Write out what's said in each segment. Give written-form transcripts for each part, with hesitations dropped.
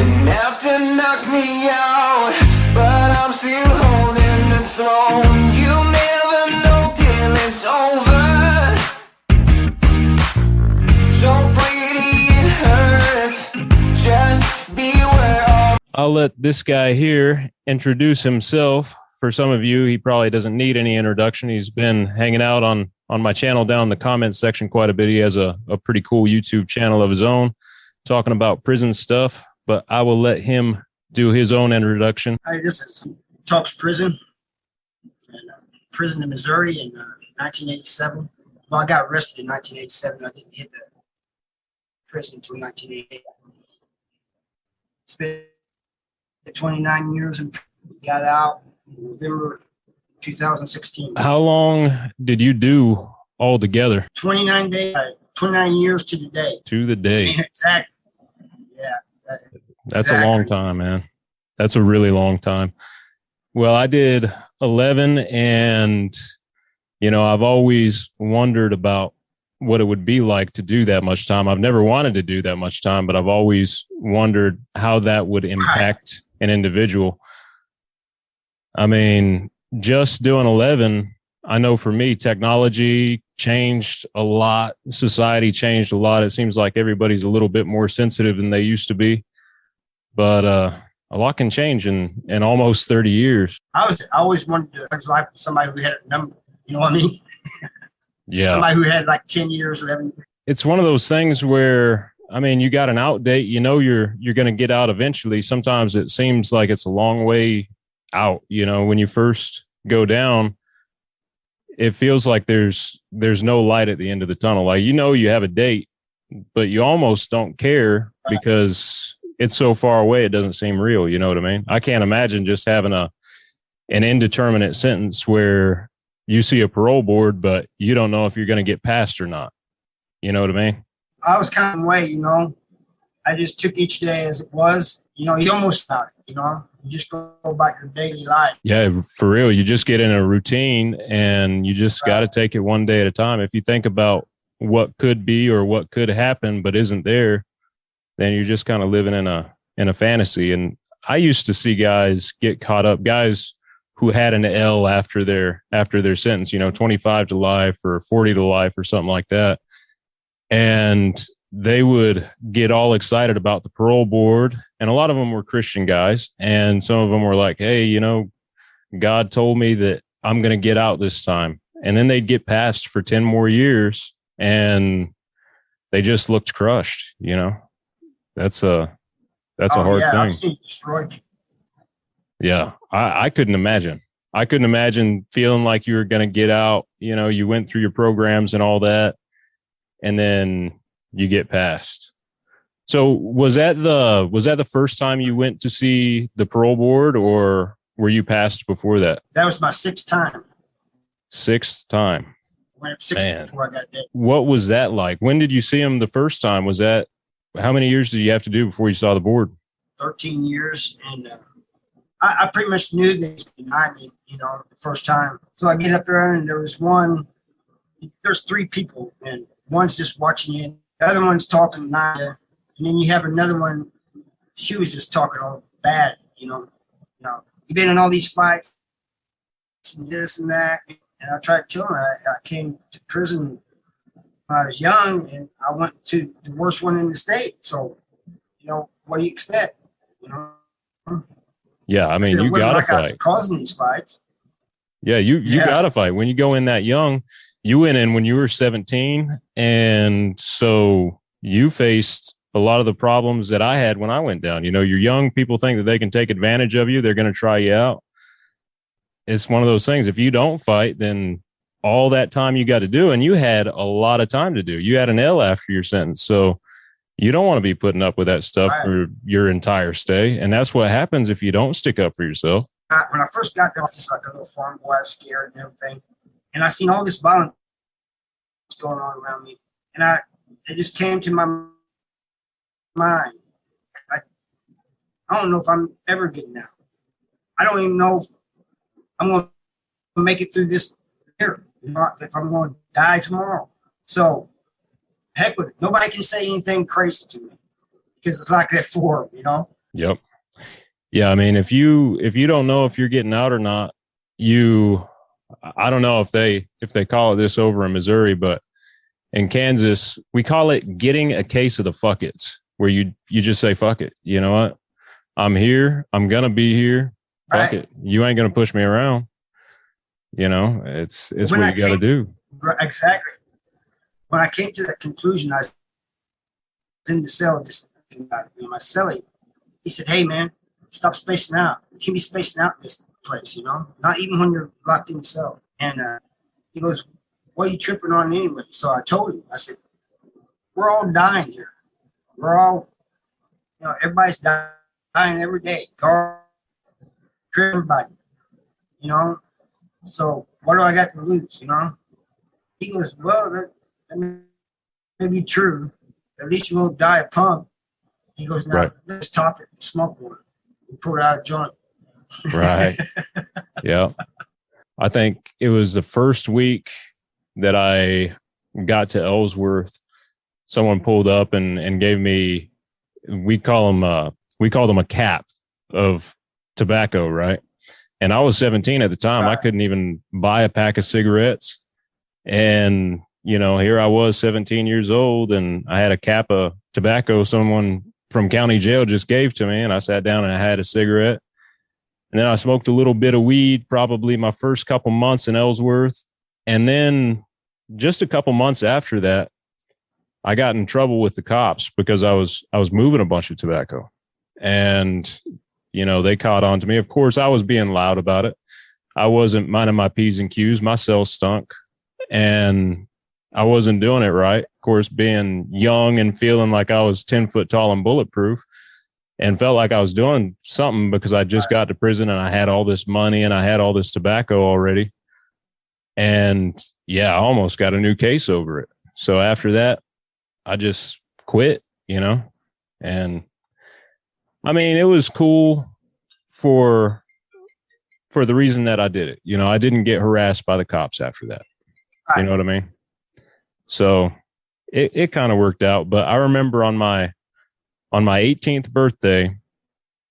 didn't have to knock me out, but I'm still holding the throne. You'll never know till it's over. So pretty it hurts. Just beware of. I'll let this guy here introduce himself. For some of you, he probably doesn't need any introduction. He's been hanging out on my channel down in the comments section quite a bit. He has a pretty cool YouTube channel of his own talking about prison stuff, but I will let him do his own introduction. Hi, this is Talks Prison, and prison in Missouri in 1987. Well, I got arrested in 1987. I didn't hit the prison until 1988. Spent 29 years and got out in November 2016. How long did you do all together? 29 days, 29 years to the day. To the day. Exactly. Yeah. That's a long time, man. That's a really long time. Well, I did 11, and, you know, I've always wondered about what it would be like to do that much time. I've never wanted to do that much time, but I've always wondered how that would impact an individual. I mean, just doing 11, I know for me, technology changed a lot. Society changed a lot. It seems like everybody's a little bit more sensitive than they used to be. But a lot can change in almost 30 years. I always wanted to do life with somebody who had a number. You know what I mean? Yeah. Somebody who had like 10 years or 11 years. It's one of those things where, I mean, you got an out date, you know, you're going to get out eventually. Sometimes it seems like it's a long way out. You know, when you first go down, it feels like there's no light at the end of the tunnel. Like, you know, you have a date, but you almost don't care because it's so far away. It doesn't seem real. You know what I mean? I can't imagine just having an indeterminate sentence where you see a parole board, but you don't know if you're going to get passed or not. You know what I mean? I was kind of way, you know, I just took each day as it was. You know, you almost got it, you know, you just go about your daily life. Yeah, for real. You just get in a routine and you just got to take it one day at a time. If you think about what could be or what could happen, but isn't there, then you're just kind of living in a fantasy. And I used to see guys get caught up, guys who had an L after their sentence, you know, 25 to life or 40 to life or something like that. And they would get all excited about the parole board. And a lot of them were Christian guys. And some of them were like, hey, you know, God told me that I'm going to get out this time. And then they'd get passed for 10 more years and they just looked crushed. You know, that's a hard thing. I've seen it destroyed. Yeah. I couldn't imagine. I couldn't imagine feeling like you were going to get out. You know, you went through your programs and all that, and then you get passed. So was that the first time you went to see the parole board, or were you passed before that? That was my sixth time. Sixth time. I went up 60 before I got dead. What was that like? When did you see him the first time? Was that, how many years did you have to do before you saw the board? 13 years. And I pretty much knew they was behind me, you know, the first time. So I get up there and there's three people, and one's just watching you. The other one's talking Naya, and then you have another one. She was just talking all bad, you know. You've been in all these fights and this and that. And I tried to tell her I came to prison when I was young, and I went to the worst one in the state. So, you know, what do you expect? You know. Yeah, I mean, you gotta fight. I was causing these fights. Yeah, you gotta fight. When you go in that young, you went in when you were 17, and so you faced a lot of the problems that I had when I went down. You know, you're young, people think that they can take advantage of you. They're going to try you out. It's one of those things. If you don't fight, then all that time you got to do, and you had a lot of time to do. You had an L after your sentence, so you don't want to be putting up with that stuff for your entire stay. And that's what happens if you don't stick up for yourself. When I first got there, I was just like a little farm boy. I was scared and everything. And I seen all this violence going on around me. And it just came to my mind. I don't know if I'm ever getting out. I don't even know if I'm going to make it through this year, you know, if I'm going to die tomorrow. So, heck with it. Nobody can say anything crazy to me because it's like that for them, you know. Yep. Yeah. I mean, if you don't know if you're getting out or not, I don't know if they call it this over in Missouri, but in Kansas, we call it getting a case of the fuck it's, where you just say, fuck it. You know what? I'm here. I'm going to be here. Fuck Right. it. You ain't going to push me around. You know, it's When what I you got to do. Exactly. When I came to that conclusion, I was in the cell, just my cellie. He said, "Hey, man, stop spacing out. You can't be spacing out in this place, not even when you're locked in the cell." And he goes, "What are you tripping on anyway?" So I told him, I said, "We're all dying here. We're all, everybody's dying every day. Guard, everybody, you know. So what do I got to lose, He goes, "Well, that may be true. At least you won't die a punk." He goes, "Now, Right. let's top it and smoke one." We pulled out a joint. Right. Yeah. I think it was the first week that I got to Ellsworth. Someone pulled up and gave me, we call them a cap of tobacco. Right. And I was 17 at the time. I couldn't even buy a pack of cigarettes. And, here I was 17 years old and I had a cap of tobacco someone from county jail just gave to me. And I sat down and I had a cigarette. And then I smoked a little bit of weed, probably my first couple months in Ellsworth. And then just a couple months after that, I got in trouble with the cops because I was moving a bunch of tobacco. And, they caught on to me. Of course, I was being loud about it. I wasn't minding my P's and Q's. My cell stunk and I wasn't doing it right. Of course, being young and feeling like I was 10 foot tall and bulletproof, and felt like I was doing something because I just got to prison and I had all this money and I had all this tobacco already. And yeah, I almost got a new case over it. So after that, I just quit, and I mean, it was cool for the reason that I did it. I didn't get harassed by the cops after that. You know what I mean? So it kind of worked out. But I remember on my 18th birthday,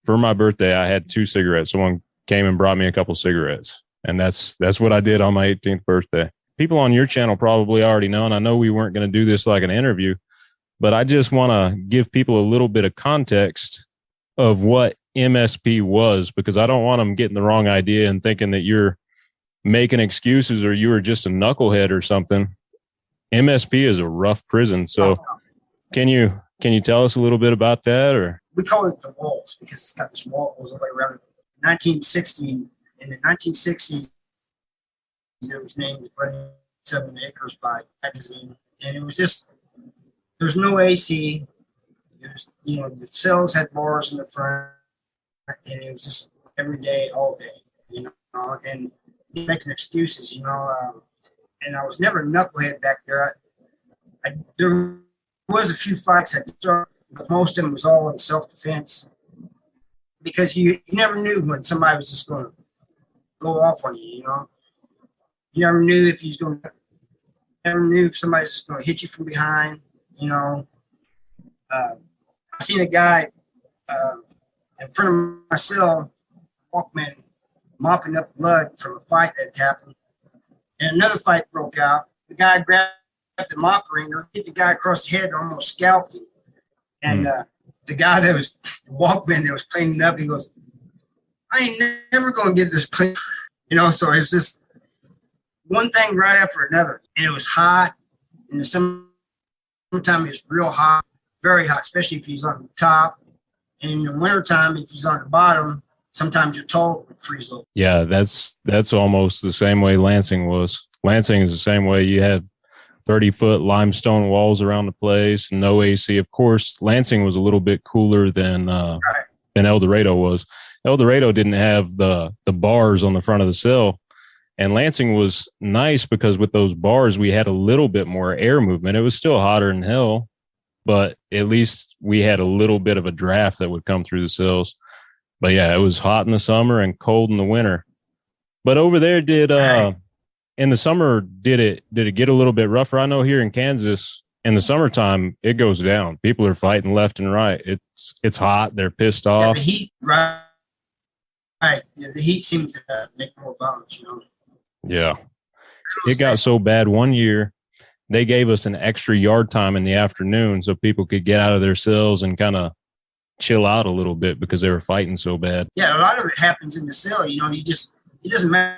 for my birthday, I had 2 cigarettes. Someone came and brought me a couple cigarettes. And that's what I did on my 18th birthday. People on your channel probably already know, and I know we weren't going to do this like an interview, but I just want to give people a little bit of context of what MSP was, because I don't want them getting the wrong idea and thinking that you're making excuses or you were just a knucklehead or something. MSP is a rough prison. So can you tell us a little bit about that? Or we call it the walls because it's got this wall that goes all the way around. 1960, in the 1960s, it was named 7 Acres by magazine, and it was just, there's no AC. There's, the cells had bars in the front, and it was just every day, all day, and making excuses, and I was never a knucklehead back there. There was a few fights at the start, but most of them was all in self-defense because you never knew when somebody was just going to go off on you, You never knew if never knew if somebody was just going to hit you from behind, I seen a guy in front of my cell, Walkman, mopping up blood from a fight that happened. And another fight broke out. The guy grabbed the mop wringer, hit the guy across the head, and almost scalped him. And the guy that was the Walkman that was cleaning up, he goes, "I ain't never going to get this clean." So it was just one thing right after another. And it was hot. In the summertime, it's real hot, very hot, especially if he's on the top. And in the wintertime, if he's on the bottom, sometimes your toe would freeze over. Yeah, that's almost the same way Lansing was. Lansing is the same way. You had 30-foot limestone walls around the place, no AC. Of course, Lansing was a little bit cooler than El Dorado was. El Dorado didn't have the bars on the front of the cell. And Lansing was nice because with those bars, we had a little bit more air movement. It was still hotter than hell, but at least we had a little bit of a draft that would come through the cells. But yeah, it was hot in the summer and cold in the winter. But over there, in the summer, did it get a little bit rougher? I know here in Kansas, in the summertime, it goes down. People are fighting left and right. It's hot. They're pissed Yeah, off. the heat, right? Right. Yeah, the heat seems to make more violence, you know. Yeah. It got so bad one year, they gave us an extra yard time in the afternoon so people could get out of their cells and kind of chill out a little bit because they were fighting so bad. Yeah, a lot of it happens in the cell. You know, it doesn't matter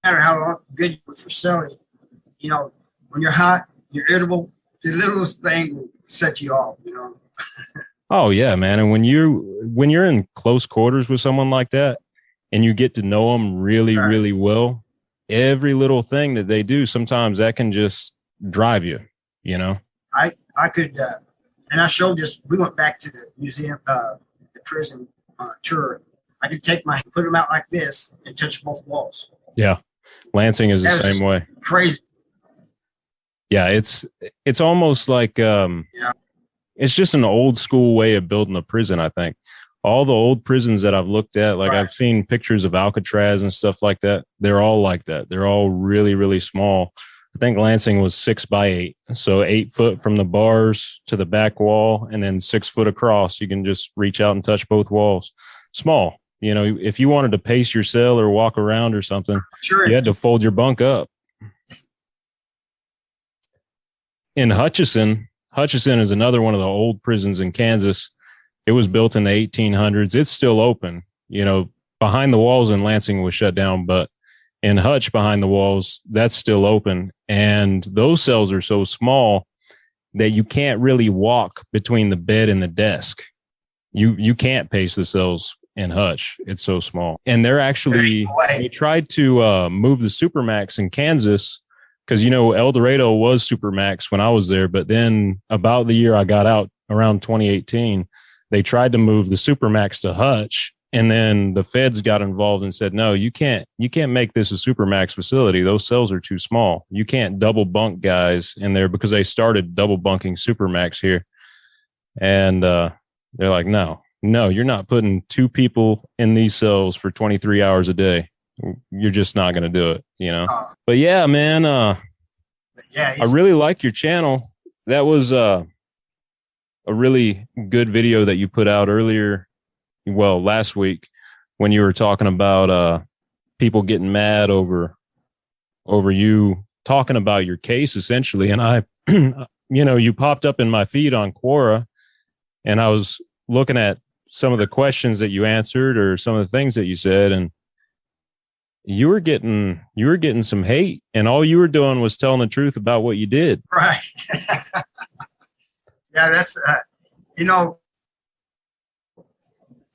how long, good you with your cell. You know, when you're hot, you're irritable, the littlest thing will set you off, you know. Oh yeah, man. And when you're in close quarters with someone like that and you get to know them really, Right. really well, every little thing that they do, sometimes that can just drive you, you know? I could, and I showed this. We went back to the museum, the prison tour. I could put them out like this and touch both walls. Yeah. Lansing is the That was same way. Crazy. Yeah. It's almost like, it's just an old school way of building a prison, I think. All the old prisons that I've looked at, like Right. I've seen pictures of Alcatraz and stuff like that. They're all like that. They're all really, really small. I think Lansing was 6x8. So 8 foot from the bars to the back wall and then 6 foot across. You can just reach out and touch both walls. Small. You know, if you wanted to pace your cell or walk around or something, Sure. you had to fold your bunk up. In Hutchison is another one of the old prisons in Kansas. It was built in the 1800s. It's still open. You know, behind the walls in Lansing was shut down, but in Hutch behind the walls, that's still open. And those cells are so small that you can't really walk between the bed and the desk. You can't pace the cells in Hutch. It's so small. And they tried to move the Supermax in Kansas because, you know, El Dorado was Supermax when I was there. But then about the year I got out, around 2018, they tried to move the Supermax to Hutch. And then the feds got involved and said, no, you can't make this a Supermax facility. Those cells are too small. You can't double bunk guys in there because they started double bunking Supermax here. And they're like, no, you're not putting 2 people in these cells for 23 hours a day. You're just not going to do it, you know? But yeah, man, Yeah, I really like your channel. That was a really good video that you put out earlier. Well, last week when you were talking about people getting mad over you talking about your case essentially. And I, you know, you popped up in my feed on Quora and I was looking at some of the questions that you answered or some of the things that you said. And you were getting some hate and all you were doing was telling the truth about what you did. right. Yeah, that's, you know,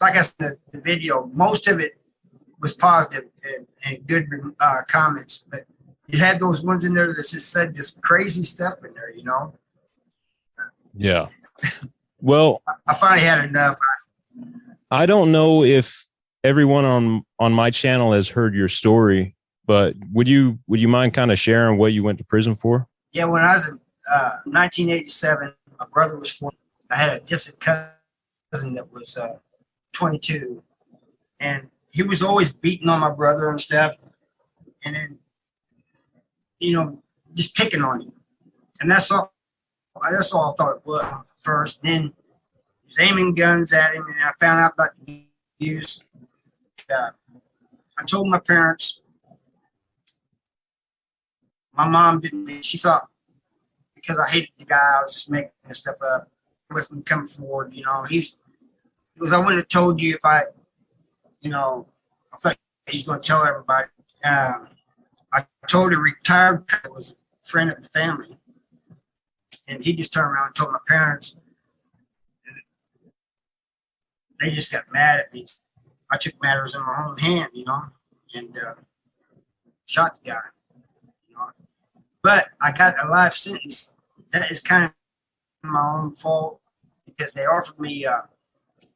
like I said, the video, most of it was positive and good comments, but you had those ones in there that just said this crazy stuff in there, you know? Yeah. Well, I finally had enough. I don't know if everyone on my channel has heard your story, but would you mind kind of sharing what you went to prison for? Yeah, when I was in 1987, my brother was 4. I had a distant cousin that was 22, and he was always beating on my brother and stuff, and then, you know, just picking on him, and that's all I thought it was at first. Then he was aiming guns at him, and I found out about the abuse. I told my parents. My mom didn't. She thought because I hated the guy, I was just making this stuff up. He wasn't coming forward, you know. He was, I wouldn't have told you if I, you know, I thought he's going to tell everybody. I told a retired guy who was a friend of the family, and he just turned around and told my parents. And they just got mad at me. I took matters in my own hand, you know, and shot the guy. You know, but I got a life sentence. That is kind of my own fault because they offered me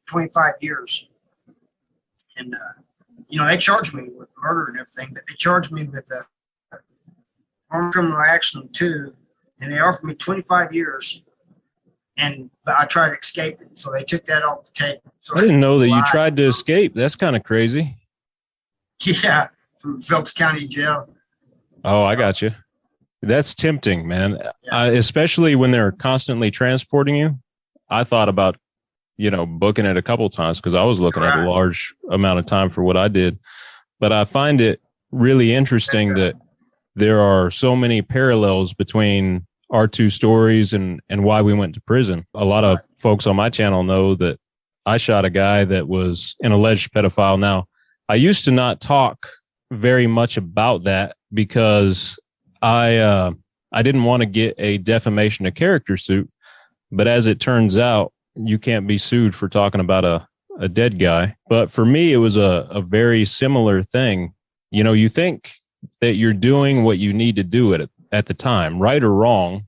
25 years. And, you know, they charged me with murder and everything, but they charged me with armed criminal action too. And they offered me 25 years. But I tried escaping, so they took that off the table. So I didn't know that you tried to escape. That's kind of crazy. Yeah, from Phelps County Jail. Oh, I got you. That's tempting, man. Yeah. Especially when they're constantly transporting you. I thought about, booking it a couple times because I was looking at a large amount of time for what I did. But I find it really interesting that there are so many parallels between our two stories and why we went to prison. A lot of folks on my channel know that I shot a guy that was an alleged pedophile. Now, I used to not talk very much about that because I didn't want to get a defamation of character suit. But as it turns out, you can't be sued for talking about a dead guy. But for me, it was a very similar thing. You think that you're doing what you need to do at the time. Right or wrong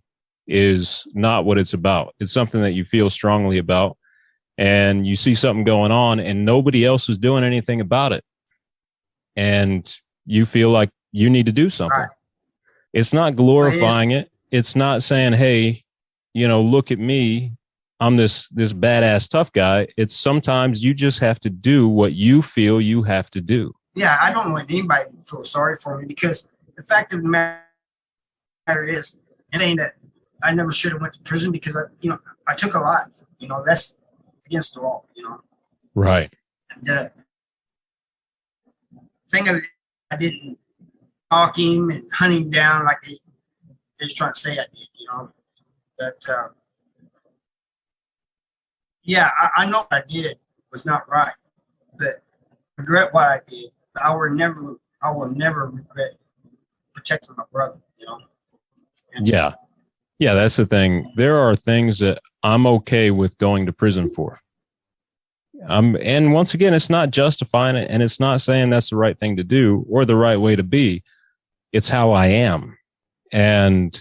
is not what it's about. It's something that you feel strongly about, and you see something going on and nobody else is doing anything about it. And you feel like you need to do something. Right. It's not glorifying it. It's not saying, hey, look at me. I'm this badass tough guy. It's sometimes you just have to do what you feel you have to do. Yeah, I don't want anybody to feel sorry for me, because the fact of the matter is, it ain't that I never should have went to prison, because I took a life. That's against the law. Right. The thing of it, I didn't stalk him and hunt him down like they was trying to say I did. But yeah, I know what I did was not right, but I regret what I did. I will never regret protecting my brother. Yeah, that's the thing. There are things that I'm okay with going to prison for. And once again, it's not justifying it, and it's not saying that's the right thing to do or the right way to be. It's how I am. And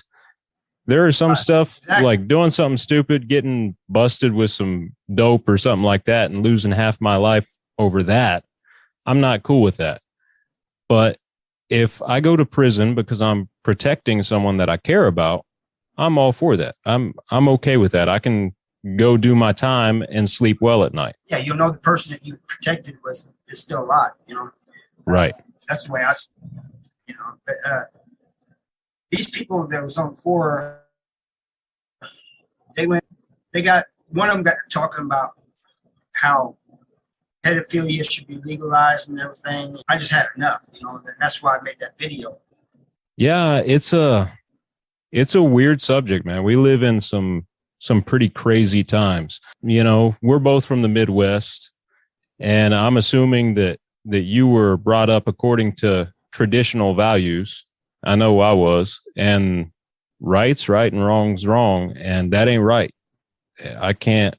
there is some stuff like doing something stupid, getting busted with some dope or something like that and losing half my life over that. I'm not cool with that. But if I go to prison because I'm protecting someone that I care about, I'm all for that. I'm okay with that. I can go do my time and sleep well at night. Yeah, the person that you protected is still alive, Right. That's the way I, but these people that was on core, they got, one of them got talking about how pedophilia should be legalized and everything. I just had enough, and that's why I made that video. Yeah, it's a weird subject, man. We live in some pretty crazy times. We're both from the Midwest, and I'm assuming that you were brought up according to traditional values. I know I was, and right's right and wrong's wrong, and that ain't right. I can't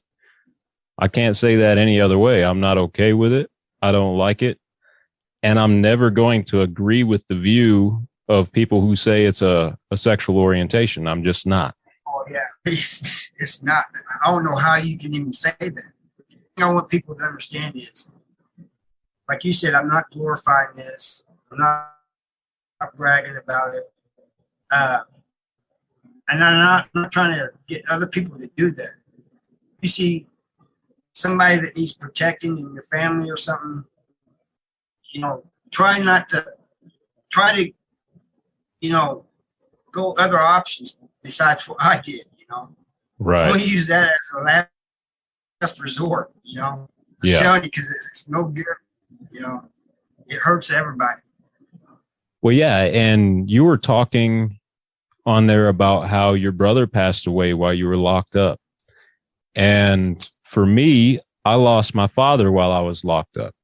say that any other way. I'm not okay with it. I don't like it. And I'm never going to agree with the view of people who say it's a sexual orientation. I'm just not. Oh, yeah. It's not. I don't know how you can even say that. I want people to understand is, like you said, I'm not glorifying this. I'm not bragging about it. And I'm not trying to get other people to do that. You see somebody that needs protecting in your family or something, try to, go other options besides what I did, Right. Don't use that as a last resort, I'm telling you, because it's no good, it hurts everybody. Well, yeah. And you were talking on there about how your brother passed away while you were locked up. And for me, I lost my father while I was locked up.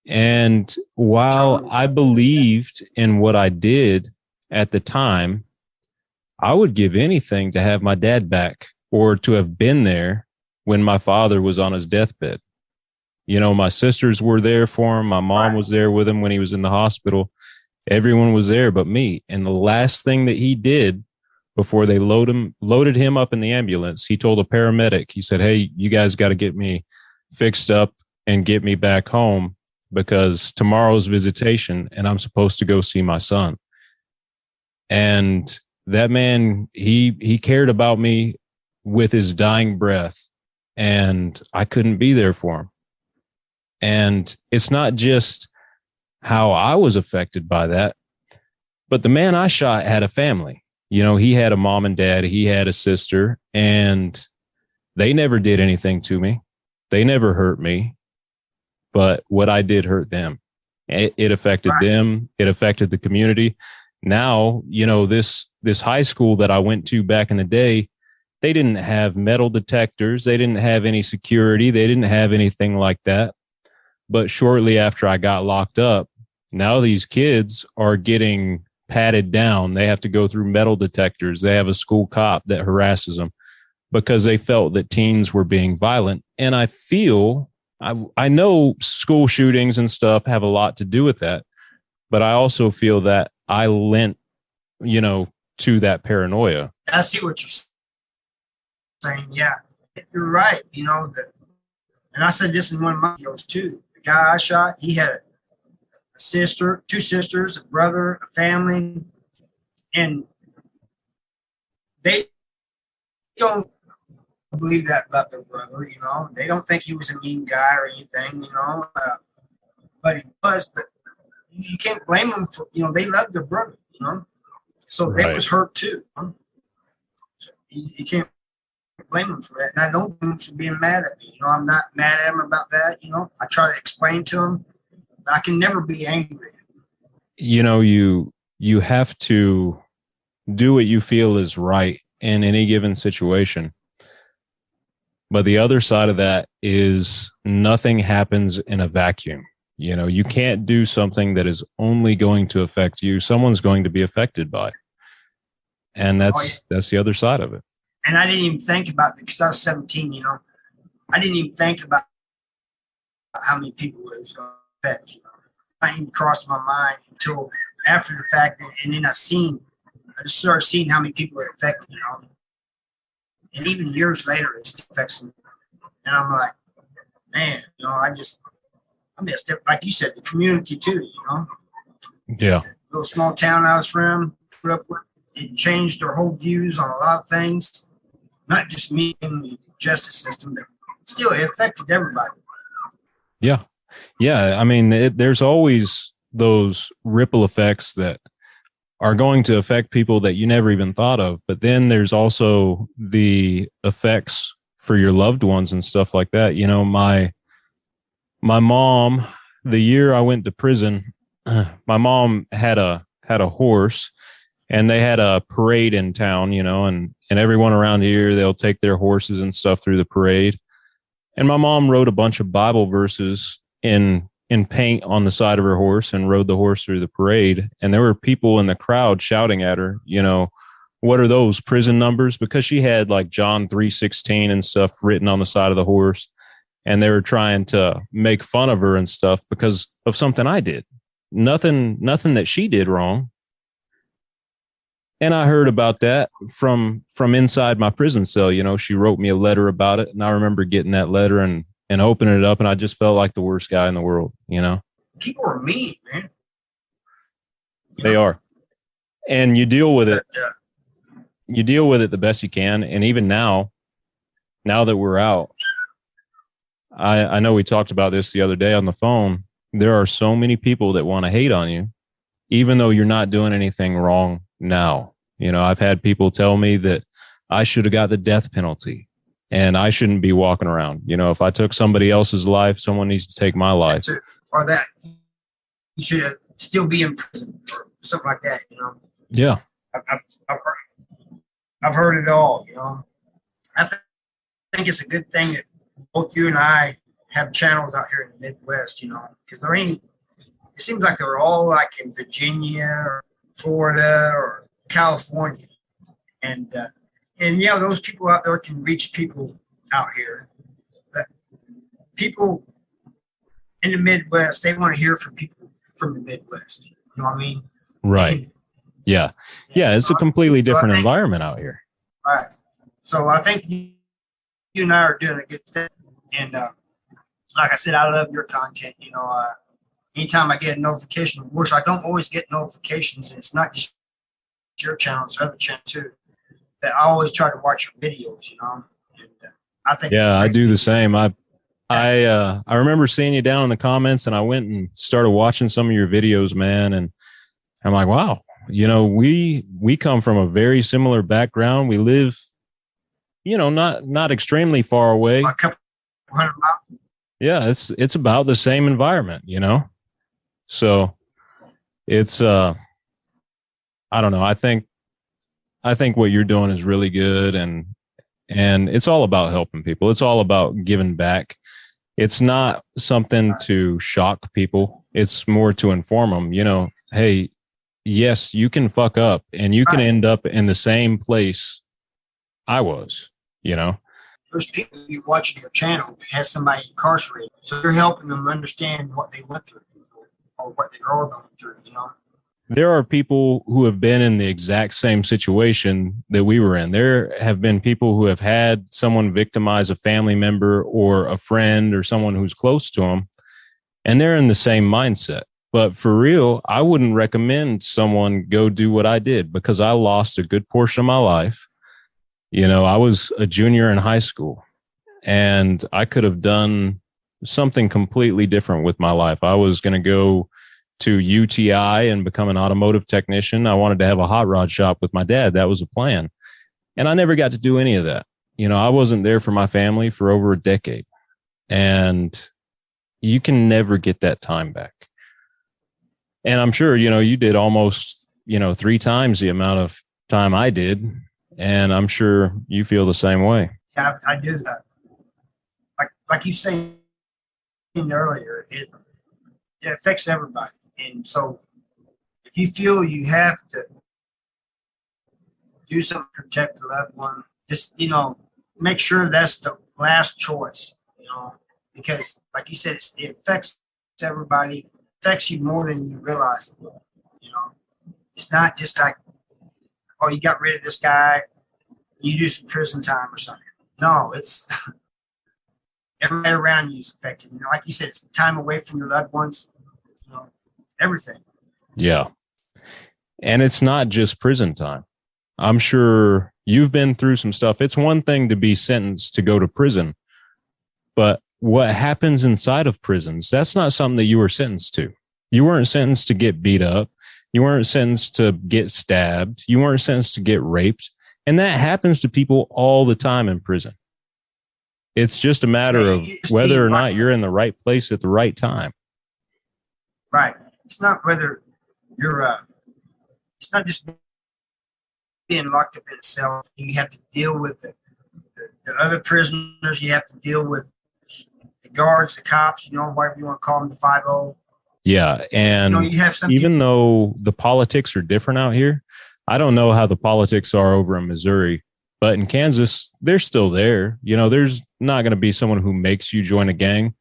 And while I believed in what I did at the time, I would give anything to have my dad back or to have been there when my father was on his deathbed. My sisters were there for him. My mom was there with him when he was in the hospital. Everyone was there but me. And the last thing that he did before they loaded him up in the ambulance, he told a paramedic, he said, "Hey, you guys got to get me fixed up and get me back home because tomorrow's visitation and I'm supposed to go see my son." And that man, he cared about me with his dying breath, and I couldn't be there for him. And it's not just how I was affected by that, but the man I shot had a family. You know, he had a mom and dad, he had a sister, and they never did anything to me. They never hurt me, but what I did hurt them. It affected Right. them. It affected the community. Now, you know, this high school that I went to back in the day, they didn't have metal detectors. They didn't have any security. They didn't have anything like that. But shortly after I got locked up, now these kids are getting patted down. They have to go through metal detectors. They have a school cop that harasses them because they felt that teens were being violent. And I feel, I know school shootings and stuff have a lot to do with that, but I also feel that I lent, you know, to that paranoia. I see what you're saying. Yeah, you're right. You know, and I said this in one of my videos too. The guy I shot, he had a sister, two sisters, a brother, a family, and they don't believe that about their brother. You know, they don't think he was a mean guy or anything. You know, but he was. But you can't blame them for. You know, they loved their brother. You know, so they was hurt too. So you can't blame them for that, and I don't blame them for being mad at me. You know, I'm not mad at them about that. You know, I try to explain to them. I can never be angry. You know, you have to do what you feel is right in any given situation. But the other side of that is nothing happens in a vacuum. You know, you can't do something that is only going to affect you. Someone's going to be affected by it. And that's the other side of it. And I didn't even think about it because I was 17, you know. I didn't even think about how many people it was going to affect, you know. I didn't even cross my mind until after the fact. And then I just started seeing how many people it affected, you know. And even years later, it still affects me. And I'm like, man, you know, I missed it. Like you said, the community too, you know. Yeah. The little small town I was from, grew up with, it changed their whole views on a lot of things. Not just me and the justice system, but still it affected everybody. Yeah. Yeah. I mean, there's always those ripple effects that are going to affect people that you never even thought of. But then there's also the effects for your loved ones and stuff like that. You know, my mom, the year I went to prison, my mom had a horse, and they had a parade in town, you know, and everyone around here, they'll take their horses and stuff through the parade. And my mom wrote a bunch of Bible verses in paint on the side of her horse and rode the horse through the parade. And there were people in the crowd shouting at her, you know, what are those prison numbers? Because she had like John 3:16 and stuff written on the side of the horse. And they were trying to make fun of her and stuff because of something I did. Nothing that she did wrong. And I heard about that from inside my prison cell. You know, she wrote me a letter about it. And I remember getting that letter and opening it up. And I just felt like the worst guy in the world, you know. People are mean, man. They are. And you deal with it. You deal with it the best you can. And even now that we're out, I know we talked about this the other day on the phone. There are so many people that want to hate on you, even though you're not doing anything wrong now. You know, I've had people tell me that I should have got the death penalty and I shouldn't be walking around. You know, if I took somebody else's life, someone needs to take my life. Or that you should still be in prison or something like that, you know. Yeah. I've heard it all, you know. I think it's a good thing that both you and I have channels out here in the Midwest, you know, because it seems like they're all like in Virginia or Florida or California. And yeah, those people out there can reach people out here. But people in the Midwest, they want to hear from people from the Midwest. You know what I mean? Right. Yeah. Yeah. It's a completely different environment out here. Right. So I think you and I are doing a good thing. And like I said, I love your content. You know, anytime I get a notification, of course, I don't always get notifications. And it's not just your channel, it's other channel too. That I always try to watch your videos, you know. And I think I do the same. I remember seeing you down in the comments, and I went and started watching some of your videos, man. And I'm like, wow, we come from a very similar background. We live, not extremely far away. A couple hundred miles. Yeah, it's about the same environment, So it's I don't know. I think what you're doing is really good, and it's all about helping people. It's all about giving back. It's not something to shock people. It's more to inform them, hey, yes, you can fuck up and you can end up in the same place I was. There's people you watching your channel that has somebody incarcerated. So you're helping them understand what they went through or what they are going through. There are people who have been in the exact same situation that we were in. There have been people who have had someone victimize a family member or a friend or someone who's close to them, and they're in the same mindset. But for real, I wouldn't recommend someone go do what I did, because I lost a good portion of my life. I was a junior in high school, and I could have done something completely different with my life. I was going to go to UTI and become an automotive technician. I wanted to have a hot rod shop with my dad. That was a plan. And I never got to do any of that. I wasn't there for my family for over a decade. And you can never get that time back. And I'm sure, you did almost, 3 times the amount of time I did. And I'm sure you feel the same way. Yeah, I do that. Like you said earlier, it affects everybody. And so if you feel you have to do something to protect the loved one, just, make sure that's the last choice, because like you said, it affects everybody, affects you more than you realize it will. It's not just like, oh, you got rid of this guy, you do some prison time or something. No, it's everybody around you is affected. Like you said, it's time away from your loved ones, everything. Yeah. And it's not just prison time. I'm sure you've been through some stuff. It's one thing to be sentenced to go to prison, but what happens inside of prisons, that's not something that you were sentenced to. You weren't sentenced to get beat up. You weren't sentenced to get stabbed. You weren't sentenced to get raped. And that happens to people all the time in prison. It's just a matter of whether or not you're in the right place at the right time. Right. It's not whether you're, it's not just being locked up in a cell. You have to deal with the other prisoners. You have to deal with the guards, the cops, whatever you want to call them, the 5-0. Yeah. And you have some even though the politics are different out here, I don't know how the politics are over in Missouri, but in Kansas, they're still there. There's not going to be someone who makes you join a gang,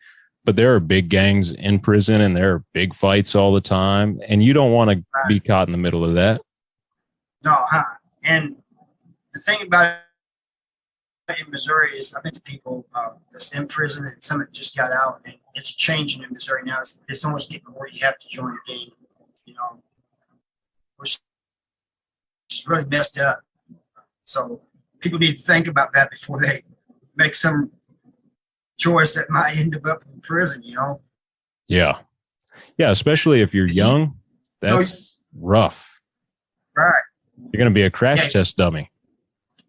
but there are big gangs in prison and there are big fights all the time. And you don't want to be caught in the middle of that. No, and the thing about it in Missouri is I've been to people that's in prison and some that just got out, and it's changing in Missouri now. It's almost getting where you have to join a gang, which is really messed up. So people need to think about that before they make some choice that might end up in prison, Yeah. Yeah, especially if you're young, that's rough. Right. You're going to be a crash test dummy.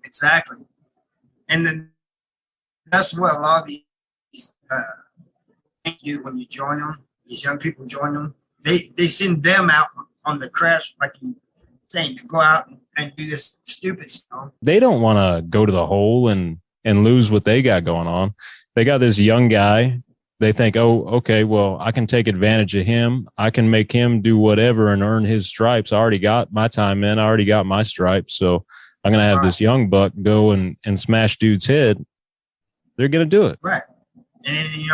Exactly. And then that's what a lot of these do when you join them. These young people join them. They send them out on the crash, like you saying, to go out and do this stupid stuff. They don't want to go to the hole and lose what they got going on. They got this young guy. They think, oh, okay, well, I can take advantage of him. I can make him do whatever and earn his stripes. I already got my time in. I already got my stripes. So I'm going to have this young buck go and smash dude's head. They're going to do it. Right. And,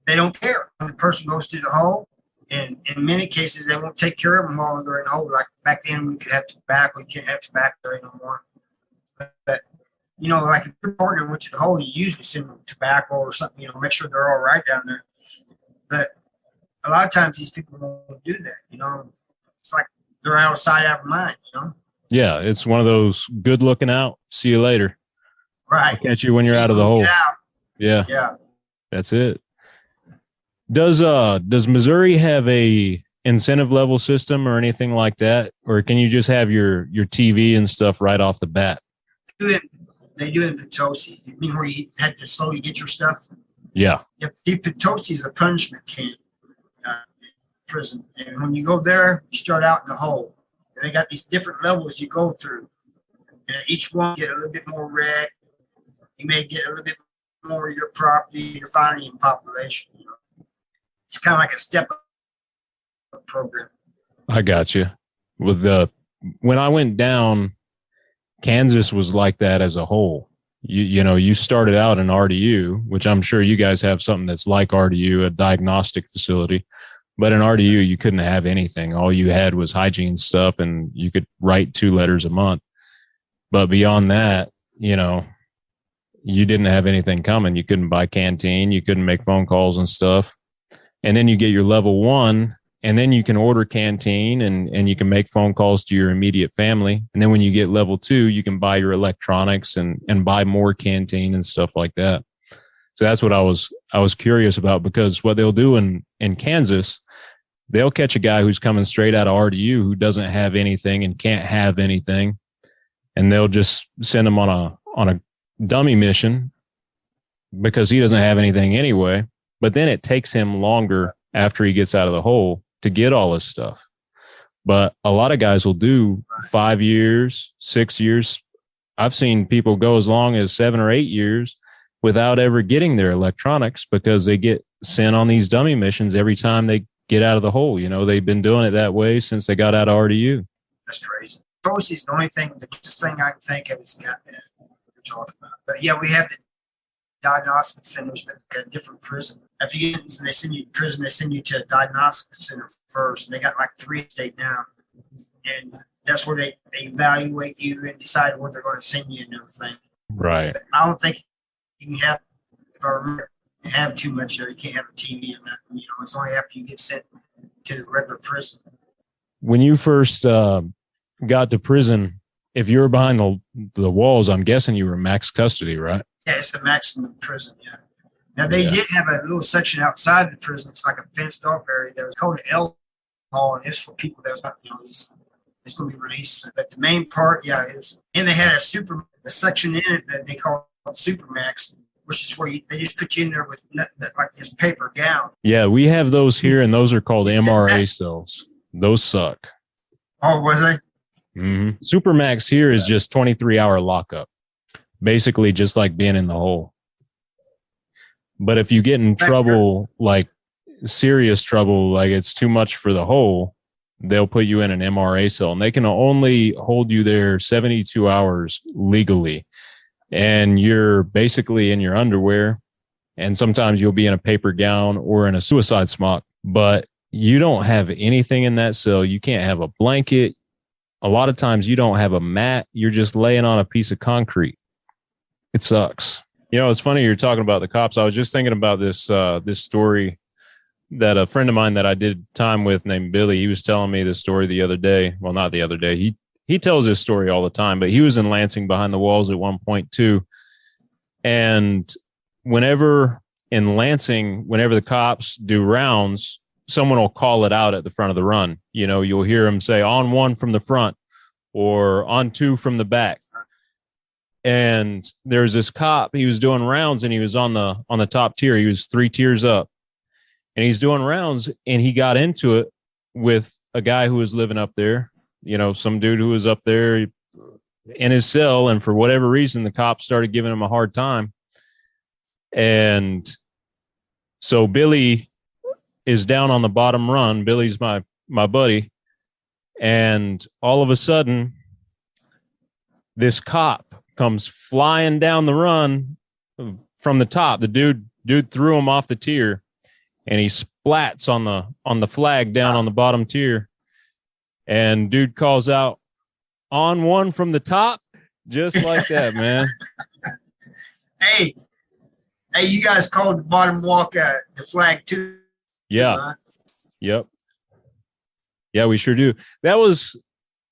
they don't care. When the person goes through the hole, and in many cases, they won't take care of them while they're in the hole. Like back then, we could have tobacco. You can't have tobacco anymore. But like if your partner went to the hole, you usually send them tobacco or something, make sure they're all right down there. But a lot of times these people don't do that, It's like they're out of sight, out of mind, Yeah, it's one of those good looking out. See you later. Right. I'll catch you when you're out of the hole. Yeah. That's it. Does Missouri have a incentive level system or anything like that? Or can you just have your TV and stuff right off the bat? They do it in Potosi. You mean where you had to slowly get your stuff? Yeah. Yep. See, Potosi is a punishment camp in prison. And when you go there, you start out in the hole. And they got these different levels you go through. And each one you get a little bit more red. You may get a little bit more of your property, your finding in population. You know? It's kind of like a step up program. I got you. When I went down, Kansas was like that as a whole. You started out in RDU, which I'm sure you guys have something that's like RDU, a diagnostic facility. But in RDU, you couldn't have anything. All you had was hygiene stuff, and you could write 2 letters a month. But beyond that, you didn't have anything coming. You couldn't buy canteen. You couldn't make phone calls and stuff. And then you get your level 1, and then you can order canteen and you can make phone calls to your immediate family. And then when you get level 2, you can buy your electronics and buy more canteen and stuff like that. So that's what I was curious about, because what they'll do in Kansas, they'll catch a guy who's coming straight out of RDU who doesn't have anything and can't have anything. And they'll just send him on a dummy mission because he doesn't have anything anyway. But then it takes him longer after he gets out of the hole to get all his stuff. But a lot of guys will do 5 years, 6 years. I've seen people go as long as 7 or 8 years without ever getting their electronics because they get sent on these dummy missions every time they get out of the hole. They've been doing it that way since they got out of RDU. That's crazy. Posey's the closest thing I can think of is got that we're talking about. But yeah, we have the diagnostic centers, but a different prison. After you get and they send you to prison, they send you to a diagnostic center first. And they got like 3 state now. And that's where they evaluate you and decide where they're going to send you and everything. Right. But I don't think you can have, if I remember, have too much there. You can't have a TV and that. It's only after you get sent to the regular prison. When you first got to prison, if you were behind the walls, I'm guessing you were max custody, right? Yeah, it's the maximum prison, yeah. Now, they did have a little section outside the prison. It's like a fenced-off area. That was called the L Hall, and it's for people that was, it's going to be released. But the main part, yeah, it was. And they had a section in it that they called Supermax, which is where they just put you in there with like this paper gown. Yeah, we have those here, and those are called MRA cells. Those suck. Oh, was they? Mm-hmm. Supermax here is just 23-hour lockup. Basically just like being in the hole. But if you get in trouble, like serious trouble, like it's too much for the hole, they'll put you in an MRA cell, and they can only hold you there 72 hours legally. And you're basically in your underwear, and sometimes you'll be in a paper gown or in a suicide smock, but you don't have anything in that cell. You can't have a blanket. A lot of times you don't have a mat. You're just laying on a piece of concrete. It sucks. It's funny you're talking about the cops. I was just thinking about this story that a friend of mine that I did time with named Billy, he was telling me this story the other day. Well, not the other day. He tells this story all the time, but he was in Lansing behind the walls at one point too. And whenever in Lansing, whenever the cops do rounds, someone will call it out at the front of the run. You'll hear them say on 1 from the front or on 2 from the back. And there's this cop, he was doing rounds, and he was on the top tier. He was 3 tiers up, and he's doing rounds, and he got into it with a guy who was living up there, some dude who was up there in his cell. And for whatever reason, the cops started giving him a hard time. And so Billy is down on the bottom run. Billy's my buddy. And all of a sudden, this cop comes flying down the run from the top. The dude threw him off the tier, and he splats on the flag down on the bottom tier. And dude calls out, on 1 from the top, just like that, man. Hey, you guys called the bottom walk the flag too. Yeah. Right? Yep. Yeah, we sure do. That was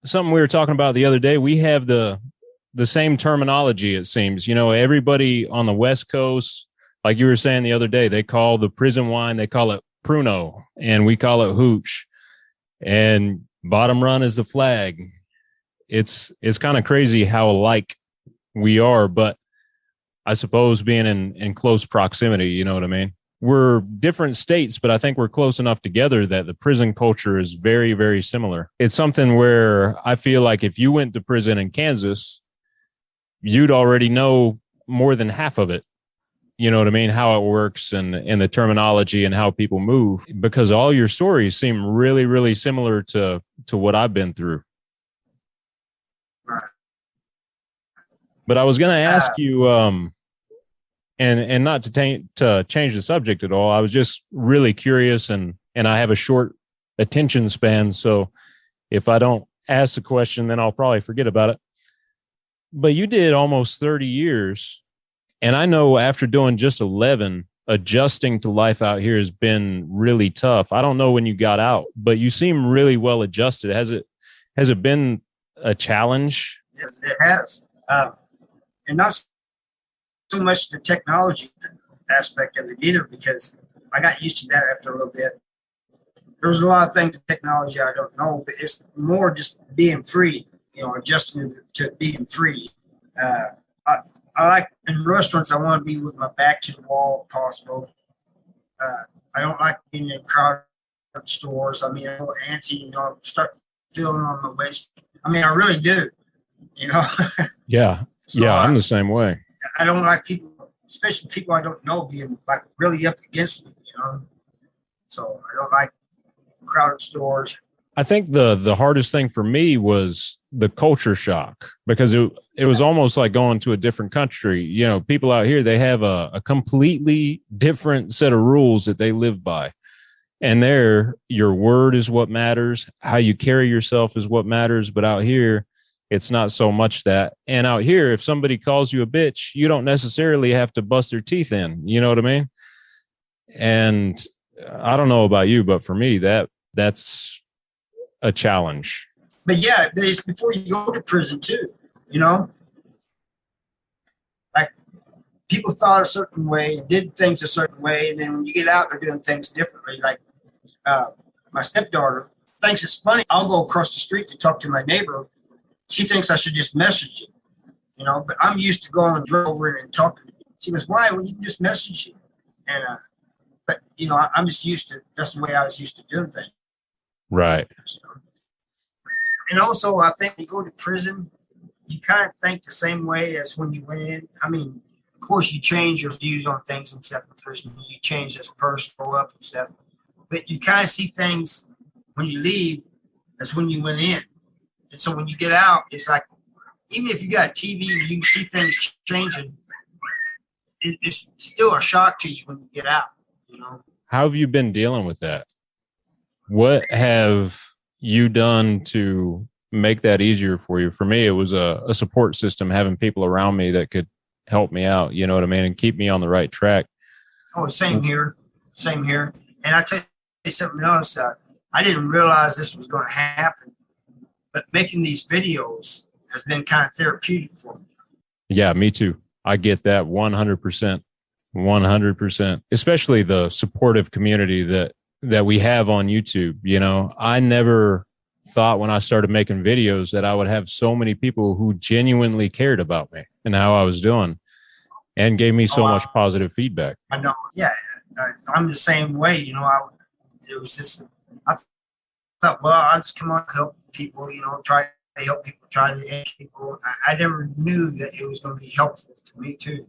something we were talking about the other day. We have the same terminology, it seems. Everybody on the West Coast, like you were saying the other day, they call the prison wine, they call it Pruno, and we call it hooch. and bottom run is the flag. It's kind of crazy how alike we are, but I suppose being in close proximity, you know what I mean? We're different states, but I think we're close enough together that the prison culture is very, very similar. It's something where I feel like if you went to prison in Kansas, you'd already know more than half of it. You know what I mean? How it works and the terminology and how people move, because all your stories seem really, really similar to what I've been through. Right. But I was going to ask you, and not to change the subject at all. I was just really curious, and I have a short attention span. So if I don't ask the question, then I'll probably forget about it. But you did almost 30 years. And I know after doing just 11, adjusting to life out here has been really tough. I don't know when you got out, but you seem really well adjusted. Has it been a challenge? Yes, it has. And not so much the technology aspect of it either, because I got used to that after a little bit. There's a lot of things in technology I don't know, but it's more just being free, adjusting to being free. I like in restaurants, I want to be with my back to the wall if possible. I don't like being in crowded stores. I mean, I'm a little antsy, start feeling on my waist. I mean, I really do, Yeah. So yeah, I'm the same way. I don't like people, especially people I don't know, being like really up against me, So I don't like crowded stores. I think the hardest thing for me was the culture shock, because it was almost like going to a different country. People out here, they have a completely different set of rules that they live by. And there, your word is what matters. How you carry yourself is what matters. But out here, it's not so much that. And out here, if somebody calls you a bitch, you don't necessarily have to bust their teeth in. You know what I mean? And I don't know about you, but for me, that's a challenge. But yeah, it's before you go to prison too, Like people thought a certain way, did things a certain way, and then when you get out, they're doing things differently. Like my stepdaughter thinks it's funny. I'll go across the street to talk to my neighbor. She thinks I should just message you, but I'm used to going over and talking to you. She goes, why? Well, you can just message you. And, but, I'm just used to, that's the way I was used to doing things. Right. And also, I think you go to prison, you kind of think the same way as when you went in. I mean, of course, you change your views on things and stuff in prison. You change as a person, grow up and stuff. But you kind of see things when you leave as when you went in. And so when you get out, it's like, even if you got TV and you can see things changing, it's still a shock to you when you get out, How have you been dealing with that? What have you done to make that easier for you? For me, it was a support system, having people around me that could help me out, you know what I mean, and keep me on the right track. Oh, same here. And I tell you something else. I didn't realize this was going to happen, but making these videos has been kind of therapeutic for me. Yeah, me too. I get that 100%. 100%. Especially the supportive community that we have on YouTube. I never thought when I started making videos that I would have so many people who genuinely cared about me and how I was doing and gave me so much positive feedback. I know. Yeah, I'm the same way. It was just, I thought, well, I'll just come on and help people, try to help people, try to educate people. I never knew that it was going to be helpful to me too,